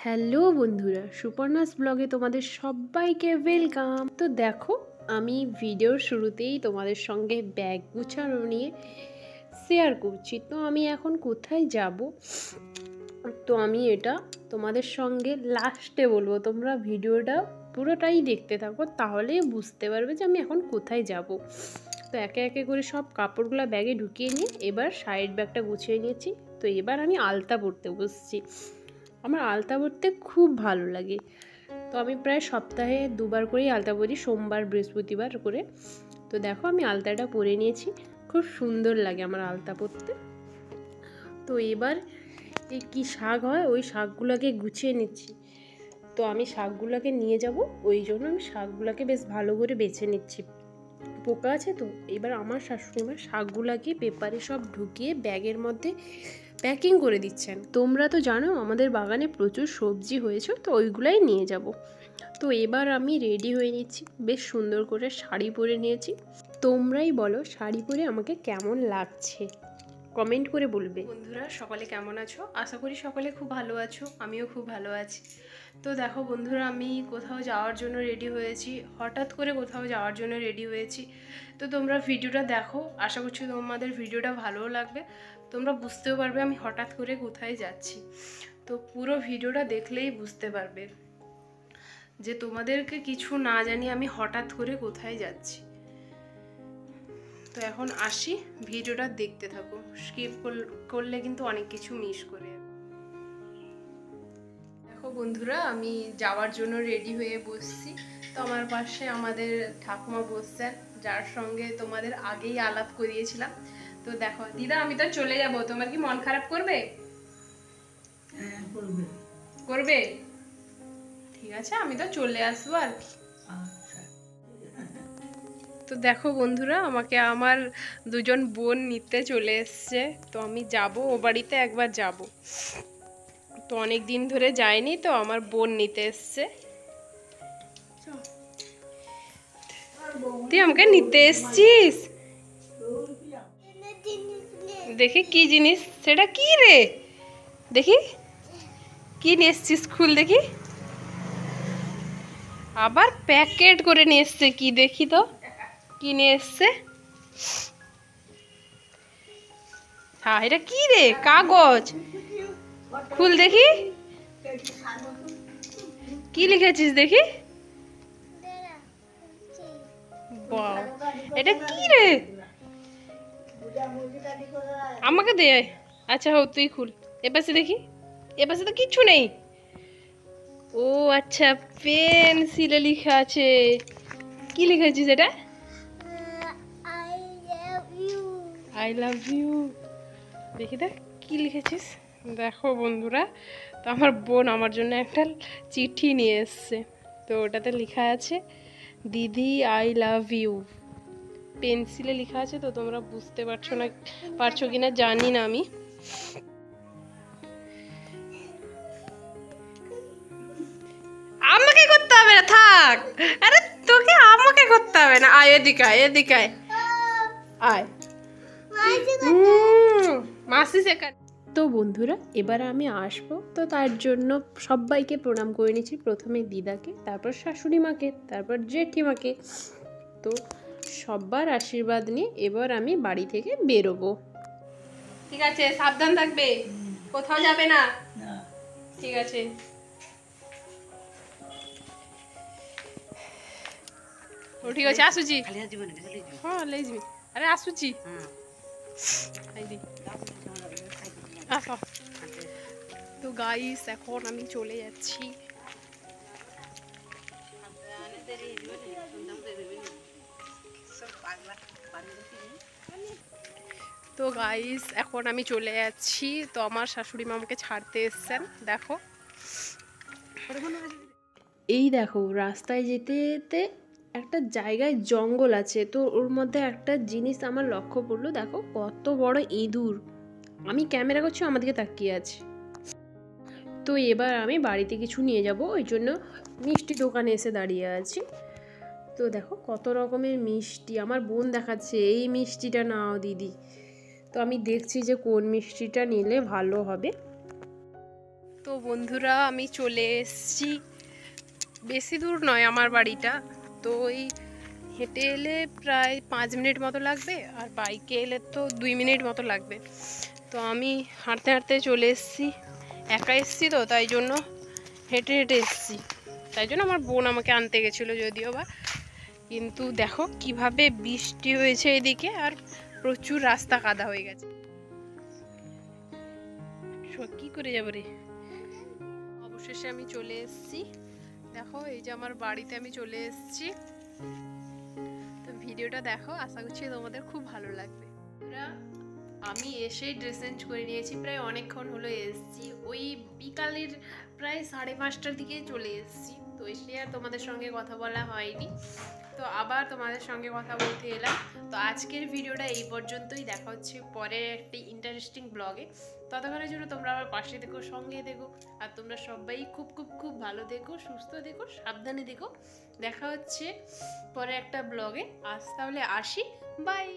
Hello বন্ধুরা, সুপর্ণাস ব্লগে তোমাদের সবাইকে ওয়েলকাম। তো দেখো, আমি ভিডিওর শুরুতেই তোমাদের সঙ্গে ব্যাগ গুছানো নিয়ে শেয়ার করছি। তো আমি এখন কোথায় যাব, তো আমি এটা তোমাদের সঙ্গে লাস্টে বলবো। তোমরা ভিডিওটা পুরোটাই দেখতে থাকো, তাহলেই বুঝতে পারবে যে আমি এখন কোথায় যাব। তো একে একে করে সব কাপড়গুলো ব্যাগে ঢুকিয়ে নিয়ে এবার সাইড ব্যাগটা গুছিয়ে নিয়েছি। তো এবার আমি আলতা পরতে বসছি। আমার আলতা পরতে খুব ভালো লাগে। তো আমি প্রায় সপ্তাহে 2বার করেই আলতা পরি, সোমবার বৃহস্পতিবার করে। তো দেখো, আমি আলতাটা পরে নিয়েছি, খুব সুন্দর লাগে আমার আলতা পরতে। তো এবার এই কী শাক হয়, ওই শাকগুলোকে গুছিয়ে নিচ্ছি। তো আমি শাকগুলোকে নিয়ে যাব, ওই জন্য আমি শাকগুলোকে বেশ ভালো করে বেছে নিচ্ছি। পোকা আছে তো। এবার আমার শাশুড়িমা শাকগুলোকে পেপারে সব ঢুকিয়ে ব্যাগের মধ্যে প্যাকিং করে দিচ্ছেন। তোমরা তো জানো আমাদের বাগানে প্রচুর সবজি হয়েছে, তো ওইগুলাই নিয়ে যাব। তো এবার আমি রেডি হয়ে নিচ্ছি, বেশ সুন্দর করে শাড়ি পরে নিয়েছি। তোমরাই বলো শাড়ি পরে আমাকে কেমন লাগছে, কমেন্ট করে বলবে। বন্ধুরা সকলে কেমন আছো? আশা করি সকলে খুব ভালো আছো, আমিও খুব ভালো আছি। তো দেখো বন্ধুরা, আমি কোথাও যাওয়ার জন্য রেডি হয়েছি, হঠাৎ করে কোথাও যাওয়ার জন্য রেডি হয়েছি। তো তোমরা ভিডিওটা দেখো, আশা করছি তোমাদের ভিডিওটা ভালোও লাগবে, তোমরা বুঝতেও পারবে আমি হঠাৎ করে কোথায় যাচ্ছি। তো পুরো ভিডিওটা দেখলেই বুঝতে পারবে যে তোমাদেরকে কিছু না জানি আমি হঠাৎ করে কোথায় যাচ্ছি। তো এখন আসি, ভিডিওটা দেখতে থাকো, স্কিপ করলে কিন্তু অনেক কিছু মিস করে। দেখো বন্ধুরা, আমি যাওয়ার জন্য রেডি হয়ে বসছি। তো আমার পাশে আমাদের ঠাকুমা বসছেন, যার সঙ্গে তোমাদের আগেই আলাপ করিয়েছিলাম। তো দেখো দিদা, আমি তো চলে যাব, তোমার কি মন খারাপ করবে? করবে? ঠিক আছে, আমি তো চলে আসবো আর কি। তো দেখো বন্ধুরা, আমাকে আমার দুজন বোন নিতে চলে এসছে। তো আমি যাব, ও বাড়িতে একবার যাব। তো অনেক দিন ধরে যাইনি, তো আমার বোন নিতে এসছে। তুই আমাকে নিতে এসছিস? দেখি কি জিনিস, সেটা কি রে? দেখি কি নিয়ে এসছিস, খুল দেখি। আবার প্যাকেট করে নিয়ে এসছে, কি দেখি তো কি নিয়ে এসছে। হ্যাঁ, এটা কি রে? কাগজ, খুল দেখি কি লিখেছিস দেখি। বাহ, এটা কি রে? আমাকে দে। আচ্ছা হোক, তুই খুল। এপাশে দেখি, এপাশে তো কিচ্ছু নেই। ও আচ্ছা, পেন্সিলে লেখা আছে। কি লিখেছিস এটা? I love you. দেখি দেখ কি লিখেছিস। দেখো বন্ধুরা, তো আমার বোন আমার জন্য একটা চিঠি নিয়ে এসছে। তো ওটাতে লেখা আছে দিদি আই লাভ ইউ। পেন্সিলে লেখা আছে, তো তোমরা বুঝতে পারছো কিনা জানি না আমি। আমাকে করতে হবে না, থাক। আরে তোকে আমাকে করতে হবে না, আয় এদিকে, আয় এদিকে, আয় আয়। মাসি সেখানে। তো বন্ধুরা, এবার আমি আসবো, তো তার জন্য সবাইকে প্রণাম করে নিচ্ছি। প্রথমে দিদাকে, তারপর শাশুড়ি মাকে, তারপর জেঠিমাকে। তো সবার আশীর্বাদ নিয়ে এবার আমি বাড়ি থেকে বেরোবো। ঠিক আছে, সাবধান থাকবে, কোথাও যাবে না। ঠিক আছে। ঠিক আছে, আসুচি। হ্যাঁ লেইজিবি। আরে আসুচি। তো গাইস, এখন আমি চলে যাচ্ছি। তো গাইস, এখন আমি চলে যাচ্ছি। তো আমার শাশুড়ি মা আমাকে ছাড়তে এসছেন। দেখো, এই দেখো, রাস্তায় যেতে যেতে একটা জায়গায় জঙ্গল আছে, তো ওর মধ্যে একটা জিনিস আমার লক্ষ্য পড়লো। দেখো কত বড় ইঁদুর। আমি ক্যামেরা করছি, আমার দিকে তাকিয়ে আছে। তো এবার আমি বাড়িতে কিছু নিয়ে যাব, ওই জন্য মিষ্টি দোকানে এসে দাঁড়িয়ে আছি। তো দেখো কত রকমের মিষ্টি, আমার বোন দেখাচ্ছে এই মিষ্টিটা নাও দিদি। তো আমি দেখছি যে কোন মিষ্টিটা নিলে ভালো হবে। তো বন্ধুরা আমি চলে এসেছি, বেশি দূর নয় আমার বাড়িটা, তো ওই হেঁটে এলে প্রায় 5 মিনিট মতো লাগবে, আর বাইকে এলে তো 2 মিনিট মতো লাগবে। তো আমি হাঁটতে হাঁটতে চলে এসেছি, একা এসেছি তো তাই জন্য হেঁটে হেঁটে এসেছি। তাই জন্য আমার বোন আমাকে আনতে গেছিলো যদিও বা। কিন্তু দেখো কিভাবে বৃষ্টি হয়েছে এদিকে, আর প্রচুর রাস্তা কাদা হয়ে গেছে। কি করে যাবো রে। অবশেষে আমি চলে এসেছি, দেখো এই যে আমার বাড়িতে আমি চলে এসেছি। তো ভিডিওটা দেখো, আশা করছি তোমাদের খুব ভালো লাগবে। আমি এসেই ড্রেস চেঞ্জ করে নিয়েছি, প্রায় অনেকক্ষণ হলো এসেছি, ওই বিকালের প্রায় 5:30টার দিকে চলে এসেছি। তো এসে আর তোমাদের সঙ্গে কথা বলা হয়নি, তো আবার তোমাদের সঙ্গে কথা বলতে এলাম। তো আজকের ভিডিওটা এই পর্যন্তই, দেখা হচ্ছে পরের একটি ইন্টারেস্টিং ব্লগে। ততক্ষণের জন্য তোমরা আমার পাশে দেখো, সঙ্গে দেখো, আর তোমরা সবাই খুব খুব খুব ভালো দেখো, সুস্থ দেখো, সাবধানে দেখো। দেখা হচ্ছে পরে একটা ব্লগে। আজ তাহলে আসি, বাই।